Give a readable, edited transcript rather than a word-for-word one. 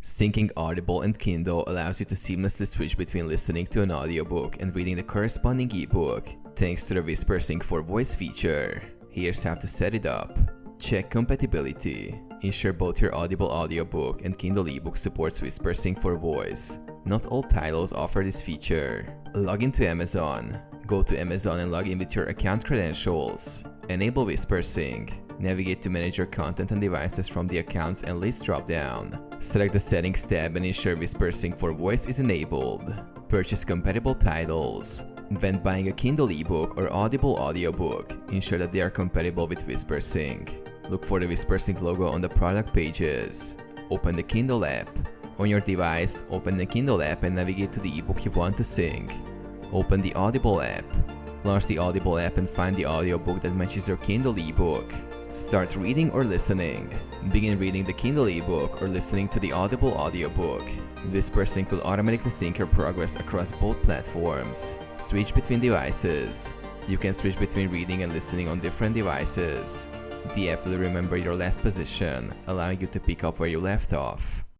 Syncing Audible and Kindle allows you to seamlessly switch between listening to an audiobook and reading the corresponding ebook, thanks to the Whisper Sync for Voice feature. Here's how to set it up. Check compatibility. Ensure both your Audible audiobook and Kindle ebook supports Whisper Sync for Voice. Not all titles offer this feature. Log into Amazon. Go to Amazon and log in with your account credentials. Enable Whisper Sync. Navigate to manage your content and devices from the Accounts and List drop-down. Select the Settings tab and ensure Whisper Sync for Voice is enabled. Purchase compatible titles. When buying a Kindle ebook or Audible audiobook, ensure that they are compatible with Whisper Sync. Look for the Whisper Sync logo on the product pages. Open the Kindle app. On your device, open the Kindle app and navigate to the ebook you want to sync. Open the Audible app. Launch the Audible app and find the audiobook that matches your Kindle ebook. Start reading or listening. Begin reading the Kindle ebook or listening to the Audible audiobook. Whisper Sync will automatically sync your progress across both platforms. Switch between devices. You can switch between reading and listening on different devices. The app will remember your last position, allowing you to pick up where you left off.